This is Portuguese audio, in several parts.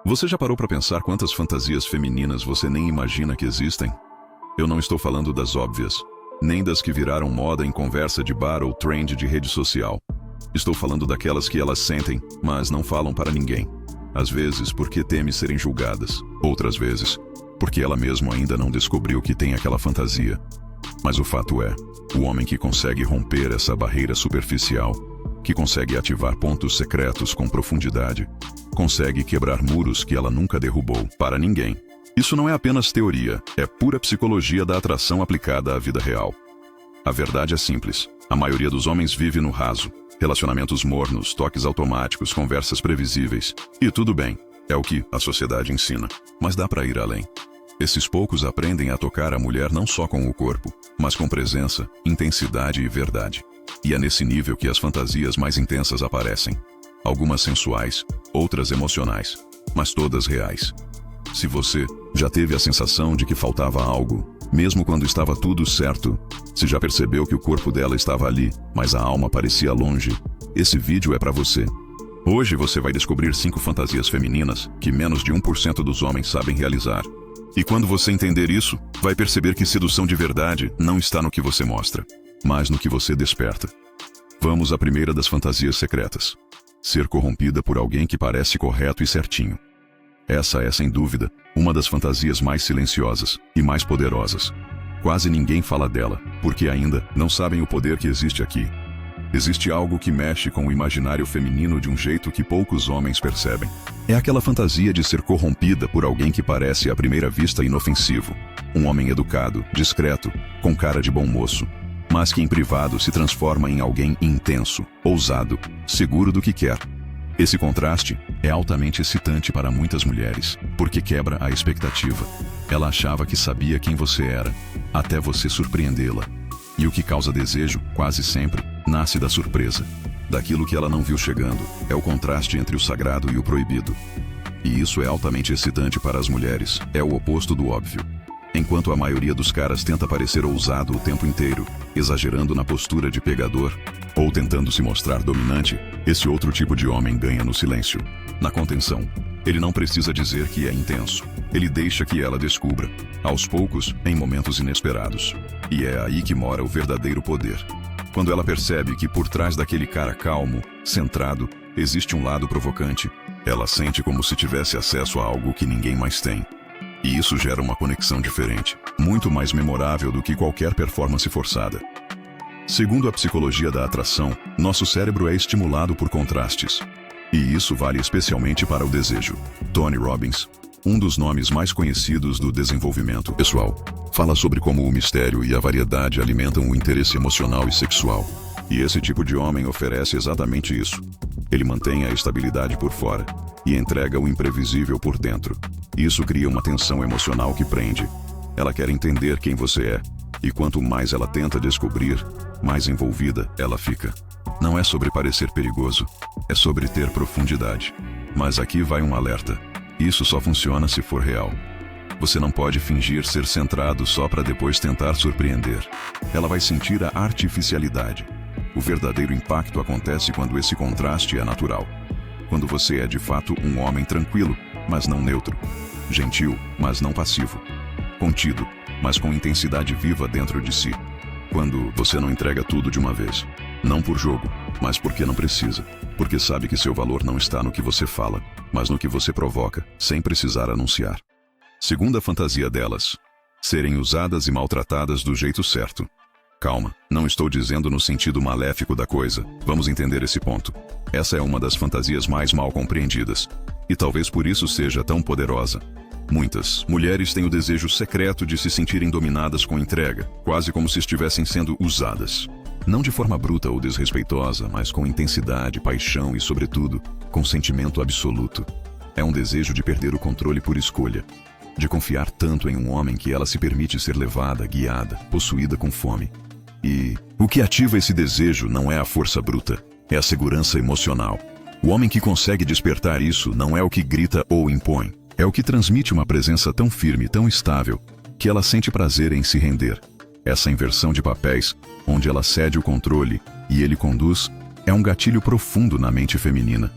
Você já parou para pensar quantas fantasias femininas você nem imagina que existem? Eu não estou falando das óbvias, nem das que viraram moda em conversa de bar ou trend de rede social. Estou falando daquelas que elas sentem, mas não falam para ninguém. Às vezes porque teme serem julgadas, outras vezes porque ela mesma ainda não descobriu que tem aquela fantasia. Mas o fato é, o homem que consegue romper essa barreira superficial, que consegue ativar pontos secretos com profundidade, consegue quebrar muros que ela nunca derrubou para ninguém. Isso não é apenas teoria, é pura psicologia da atração aplicada à vida real. A verdade é simples, a maioria dos homens vive no raso, relacionamentos mornos, toques automáticos, conversas previsíveis. E tudo bem, é o que a sociedade ensina, mas dá para ir além. Esses poucos aprendem a tocar a mulher não só com o corpo, mas com presença, intensidade e verdade. E é nesse nível que as fantasias mais intensas aparecem. Algumas sensuais, outras emocionais, mas todas reais. Se você já teve a sensação de que faltava algo, mesmo quando estava tudo certo, se já percebeu que o corpo dela estava ali, mas a alma parecia longe, esse vídeo é para você. Hoje você vai descobrir 5 fantasias femininas que menos de 1% dos homens sabem realizar. E quando você entender isso, vai perceber que sedução de verdade não está no que você mostra, mas no que você desperta. Vamos à primeira das fantasias secretas. Ser corrompida por alguém que parece correto e certinho. Essa é, sem dúvida, uma das fantasias mais silenciosas e mais poderosas. Quase ninguém fala dela, porque ainda não sabem o poder que existe aqui. Existe algo que mexe com o imaginário feminino de um jeito que poucos homens percebem. É aquela fantasia de ser corrompida por alguém que parece à primeira vista inofensivo. Um homem educado, discreto, com cara de bom moço, mas que em privado se transforma em alguém intenso, ousado, seguro do que quer. Esse contraste é altamente excitante para muitas mulheres, porque quebra a expectativa. Ela achava que sabia quem você era, até você surpreendê-la. E o que causa desejo, quase sempre, nasce da surpresa. Daquilo que ela não viu chegando, é o contraste entre o sagrado e o proibido. E isso é altamente excitante para as mulheres, é o oposto do óbvio. Enquanto a maioria dos caras tenta parecer ousado o tempo inteiro, exagerando na postura de pegador, ou tentando se mostrar dominante, esse outro tipo de homem ganha no silêncio, na contenção. Ele não precisa dizer que é intenso. Ele deixa que ela descubra, aos poucos, em momentos inesperados. E é aí que mora o verdadeiro poder. Quando ela percebe que por trás daquele cara calmo, centrado, existe um lado provocante, ela sente como se tivesse acesso a algo que ninguém mais tem. E isso gera uma conexão diferente, muito mais memorável do que qualquer performance forçada. Segundo a psicologia da atração, nosso cérebro é estimulado por contrastes. E isso vale especialmente para o desejo. Tony Robbins, um dos nomes mais conhecidos do desenvolvimento pessoal, fala sobre como o mistério e a variedade alimentam o interesse emocional e sexual. E esse tipo de homem oferece exatamente isso. Ele mantém a estabilidade por fora e entrega o imprevisível por dentro. Isso cria uma tensão emocional que prende. Ela quer entender quem você é, e quanto mais ela tenta descobrir, mais envolvida ela fica. Não é sobre parecer perigoso, é sobre ter profundidade. Mas aqui vai um alerta. Isso só funciona se for real. Você não pode fingir ser centrado só para depois tentar surpreender. Ela vai sentir a artificialidade. O verdadeiro impacto acontece quando esse contraste é natural. Quando você é de fato um homem tranquilo, mas não neutro. Gentil, mas não passivo. Contido, mas com intensidade viva dentro de si. Quando você não entrega tudo de uma vez. Não por jogo, mas porque não precisa. Porque sabe que seu valor não está no que você fala, mas no que você provoca, sem precisar anunciar. Segunda fantasia delas: serem usadas e maltratadas do jeito certo. Calma, não estou dizendo no sentido maléfico da coisa. Vamos entender esse ponto. Essa é uma das fantasias mais mal compreendidas. E talvez por isso seja tão poderosa. Muitas mulheres têm o desejo secreto de se sentirem dominadas com entrega, quase como se estivessem sendo usadas. Não de forma bruta ou desrespeitosa, mas com intensidade, paixão e, sobretudo, com sentimento absoluto. É um desejo de perder o controle por escolha. De confiar tanto em um homem que ela se permite ser levada, guiada, possuída com fome. E o que ativa esse desejo não é a força bruta, é a segurança emocional. O homem que consegue despertar isso não é o que grita ou impõe. É o que transmite uma presença tão firme, tão estável, que ela sente prazer em se render. Essa inversão de papéis, onde ela cede o controle e ele conduz, é um gatilho profundo na mente feminina.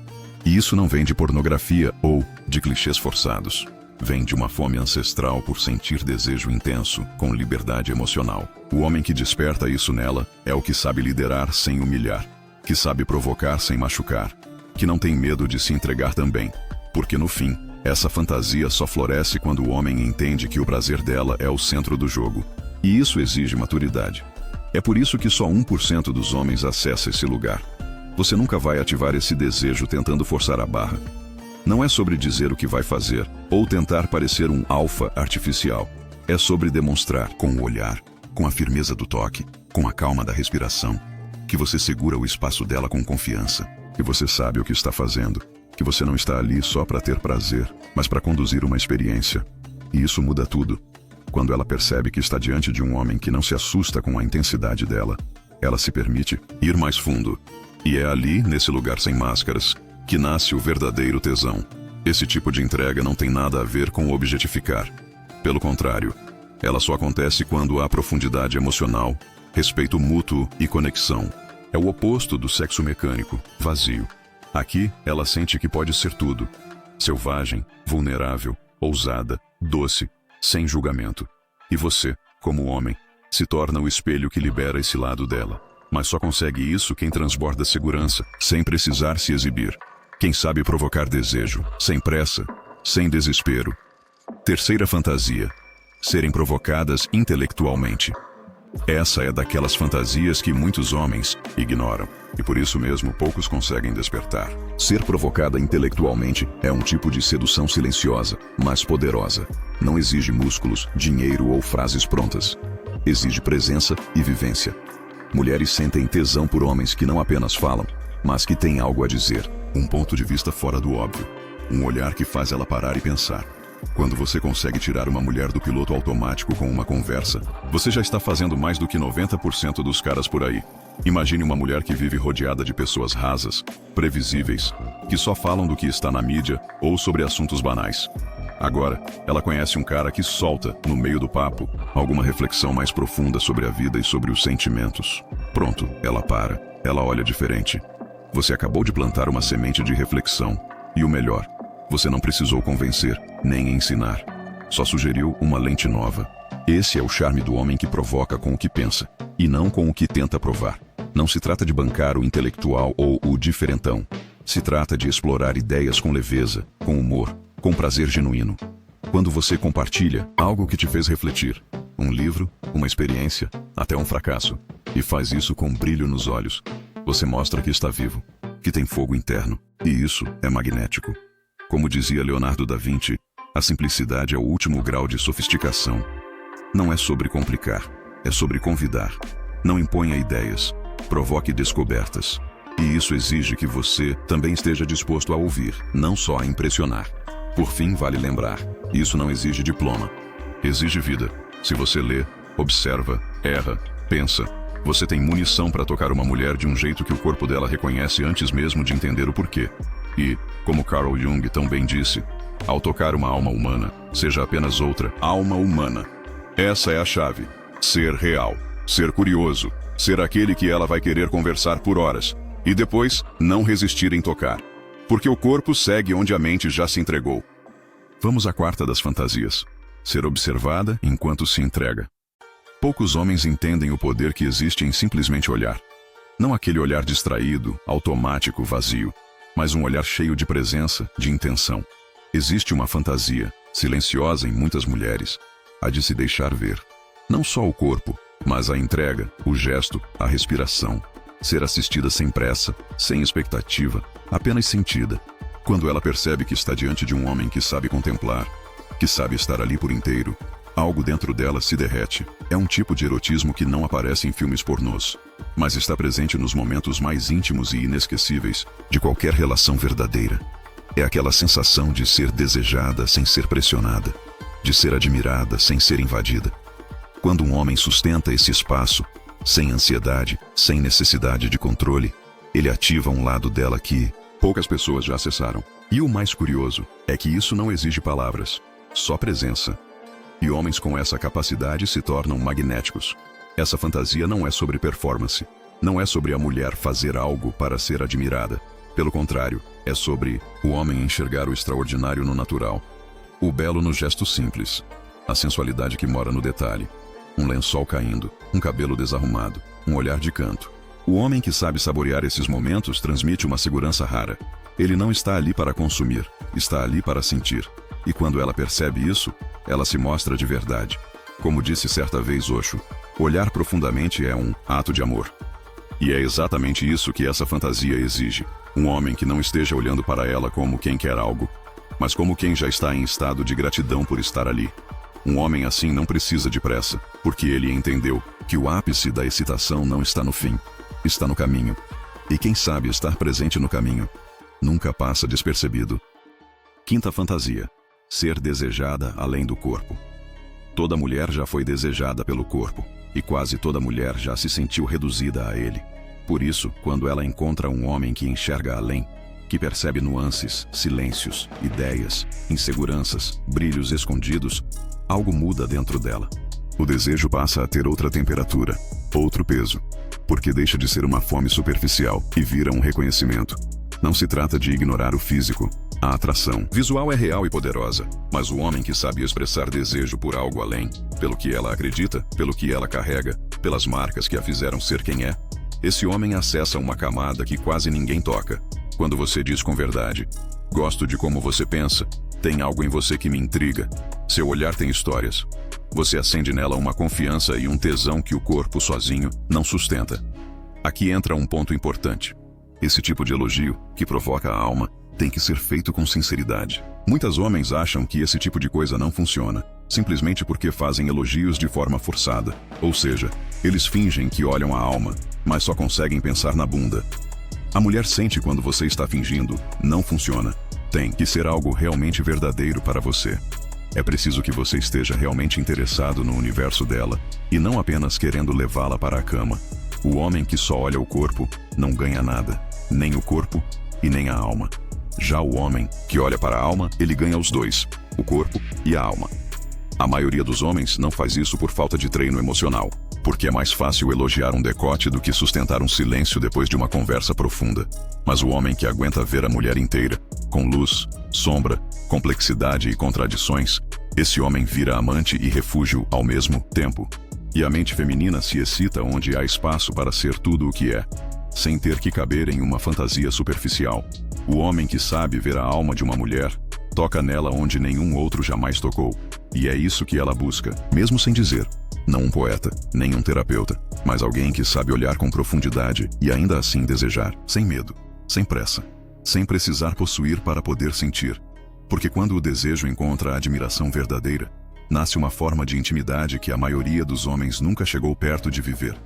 E isso não vem de pornografia ou de clichês forçados. Vem de uma fome ancestral por sentir desejo intenso, com liberdade emocional. O homem que desperta isso nela é o que sabe liderar sem humilhar, que sabe provocar sem machucar, que não tem medo de se entregar também, porque no fim, essa fantasia só floresce quando o homem entende que o prazer dela é o centro do jogo. E isso exige maturidade. É por isso que só 1% dos homens acessa esse lugar. Você nunca vai ativar esse desejo tentando forçar a barra. Não é sobre dizer o que vai fazer, ou tentar parecer um alfa artificial. É sobre demonstrar, com o olhar, com a firmeza do toque, com a calma da respiração, que você segura o espaço dela com confiança, que você sabe o que está fazendo, que você não está ali só para ter prazer, mas para conduzir uma experiência. E isso muda tudo. Quando ela percebe que está diante de um homem que não se assusta com a intensidade dela, ela se permite ir mais fundo. E é ali, nesse lugar sem máscaras, que nasce o verdadeiro tesão. Esse tipo de entrega não tem nada a ver com objetificar. Pelo contrário, ela só acontece quando há profundidade emocional, respeito mútuo e conexão. É o oposto do sexo mecânico, vazio. Aqui, ela sente que pode ser tudo. Selvagem, vulnerável, ousada, doce, sem julgamento. E você, como homem, se torna o espelho que libera esse lado dela. Mas só consegue isso quem transborda segurança, sem precisar se exibir. Quem sabe provocar desejo, sem pressa, sem desespero. Terceira fantasia: serem provocadas intelectualmente. Essa é daquelas fantasias que muitos homens ignoram, e por isso mesmo poucos conseguem despertar. Ser provocada intelectualmente é um tipo de sedução silenciosa, mas poderosa. Não exige músculos, dinheiro ou frases prontas. Exige presença e vivência. Mulheres sentem tesão por homens que não apenas falam, mas que têm algo a dizer. Um ponto de vista fora do óbvio. Um olhar que faz ela parar e pensar. Quando você consegue tirar uma mulher do piloto automático com uma conversa, você já está fazendo mais do que 90% dos caras por aí. Imagine uma mulher que vive rodeada de pessoas rasas, previsíveis, que só falam do que está na mídia ou sobre assuntos banais. Agora, ela conhece um cara que solta, no meio do papo, alguma reflexão mais profunda sobre a vida e sobre os sentimentos. Pronto, ela para, ela olha diferente. Você acabou de plantar uma semente de reflexão. E o melhor, você não precisou convencer, nem ensinar. Só sugeriu uma lente nova. Esse é o charme do homem que provoca com o que pensa, e não com o que tenta provar. Não se trata de bancar o intelectual ou o diferentão. Se trata de explorar ideias com leveza, com humor, com prazer genuíno. Quando você compartilha algo que te fez refletir, um livro, uma experiência, até um fracasso, e faz isso com brilho nos olhos, você mostra que está vivo, que tem fogo interno, e isso é magnético. Como dizia Leonardo da Vinci, a simplicidade é o último grau de sofisticação. Não é sobre complicar, é sobre convidar. Não imponha ideias, provoque descobertas. E isso exige que você também esteja disposto a ouvir, não só a impressionar. Por fim, vale lembrar, isso não exige diploma. Exige vida. Se você lê, observa, erra, pensa, você tem munição para tocar uma mulher de um jeito que o corpo dela reconhece antes mesmo de entender o porquê. E, como Carl Jung tão bem disse, ao tocar uma alma humana, seja apenas outra alma humana. Essa é a chave. Ser real, ser curioso, ser aquele que ela vai querer conversar por horas, e depois não resistir em tocar. Porque o corpo segue onde a mente já se entregou. Vamos à quarta das fantasias: ser observada enquanto se entrega. Poucos homens entendem o poder que existe em simplesmente olhar. Não aquele olhar distraído, automático, vazio, mas um olhar cheio de presença, de intenção. Existe uma fantasia, silenciosa em muitas mulheres, a de se deixar ver. Não só o corpo, mas a entrega, o gesto, a respiração. Ser assistida sem pressa, sem expectativa, apenas sentida. Quando ela percebe que está diante de um homem que sabe contemplar, que sabe estar ali por inteiro, algo dentro dela se derrete. É um tipo de erotismo que não aparece em filmes pornôs, mas está presente nos momentos mais íntimos e inesquecíveis de qualquer relação verdadeira. É aquela sensação de ser desejada sem ser pressionada, de ser admirada sem ser invadida. Quando um homem sustenta esse espaço, sem ansiedade, sem necessidade de controle, ele ativa um lado dela que poucas pessoas já acessaram. E o mais curioso é que isso não exige palavras, só presença. E homens com essa capacidade se tornam magnéticos. Essa fantasia não é sobre performance. Não é sobre a mulher fazer algo para ser admirada. Pelo contrário, é sobre o homem enxergar o extraordinário no natural, o belo no gesto simples, a sensualidade que mora no detalhe, um lençol caindo, um cabelo desarrumado, um olhar de canto. O homem que sabe saborear esses momentos transmite uma segurança rara. Ele não está ali para consumir, está ali para sentir. E quando ela percebe isso, ela se mostra de verdade. Como disse certa vez Osho, olhar profundamente é um ato de amor. E é exatamente isso que essa fantasia exige. Um homem que não esteja olhando para ela como quem quer algo, mas como quem já está em estado de gratidão por estar ali. Um homem assim não precisa de pressa, porque ele entendeu que o ápice da excitação não está no fim, está no caminho. E quem sabe estar presente no caminho, nunca passa despercebido. Quinta fantasia: ser desejada além do corpo. Toda mulher já foi desejada pelo corpo, e quase toda mulher já se sentiu reduzida a ele. Por isso, quando ela encontra um homem que enxerga além, que percebe nuances, silêncios, ideias, inseguranças, brilhos escondidos, algo muda dentro dela. O desejo passa a ter outra temperatura, outro peso, porque deixa de ser uma fome superficial e vira um reconhecimento. Não se trata de ignorar o físico. A atração visual é real e poderosa, mas o homem que sabe expressar desejo por algo além, pelo que ela acredita, pelo que ela carrega, pelas marcas que a fizeram ser quem é, esse homem acessa uma camada que quase ninguém toca. Quando você diz com verdade: gosto de como você pensa, tem algo em você que me intriga, seu olhar tem histórias, você acende nela uma confiança e um tesão que o corpo sozinho não sustenta. Aqui entra um ponto importante. Esse tipo de elogio, que provoca a alma, tem que ser feito com sinceridade. Muitos homens acham que esse tipo de coisa não funciona, simplesmente porque fazem elogios de forma forçada. Ou seja, eles fingem que olham a alma, mas só conseguem pensar na bunda. A mulher sente quando você está fingindo, não funciona. Tem que ser algo realmente verdadeiro para você. É preciso que você esteja realmente interessado no universo dela, e não apenas querendo levá-la para a cama. O homem que só olha o corpo, não ganha nada, nem o corpo e nem a alma. Já o homem que olha para a alma, ele ganha os dois, o corpo e a alma. A maioria dos homens não faz isso por falta de treino emocional, porque é mais fácil elogiar um decote do que sustentar um silêncio depois de uma conversa profunda. Mas o homem que aguenta ver a mulher inteira, com luz, sombra, complexidade e contradições, esse homem vira amante e refúgio ao mesmo tempo. E a mente feminina se excita onde há espaço para ser tudo o que é, sem ter que caber em uma fantasia superficial. O homem que sabe ver a alma de uma mulher, toca nela onde nenhum outro jamais tocou. E é isso que ela busca, mesmo sem dizer. Não um poeta, nem um terapeuta, mas alguém que sabe olhar com profundidade e ainda assim desejar, sem medo, sem pressa, sem precisar possuir para poder sentir. Porque quando o desejo encontra a admiração verdadeira, nasce uma forma de intimidade que a maioria dos homens nunca chegou perto de viver.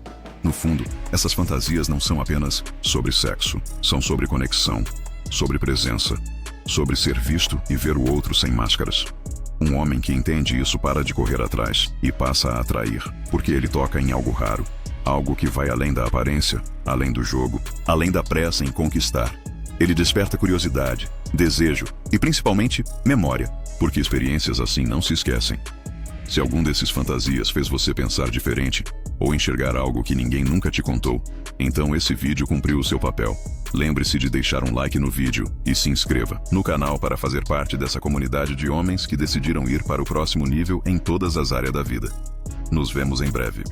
No fundo, essas fantasias não são apenas sobre sexo, são sobre conexão, sobre presença, sobre ser visto e ver o outro sem máscaras. Um homem que entende isso para de correr atrás e passa a atrair, porque ele toca em algo raro, algo que vai além da aparência, além do jogo, além da pressa em conquistar. Ele desperta curiosidade, desejo e principalmente memória, porque experiências assim não se esquecem. Se algum desses fantasias fez você pensar diferente ou enxergar algo que ninguém nunca te contou, então esse vídeo cumpriu o seu papel. Lembre-se de deixar um like no vídeo e se inscreva no canal para fazer parte dessa comunidade de homens que decidiram ir para o próximo nível em todas as áreas da vida. Nos vemos em breve.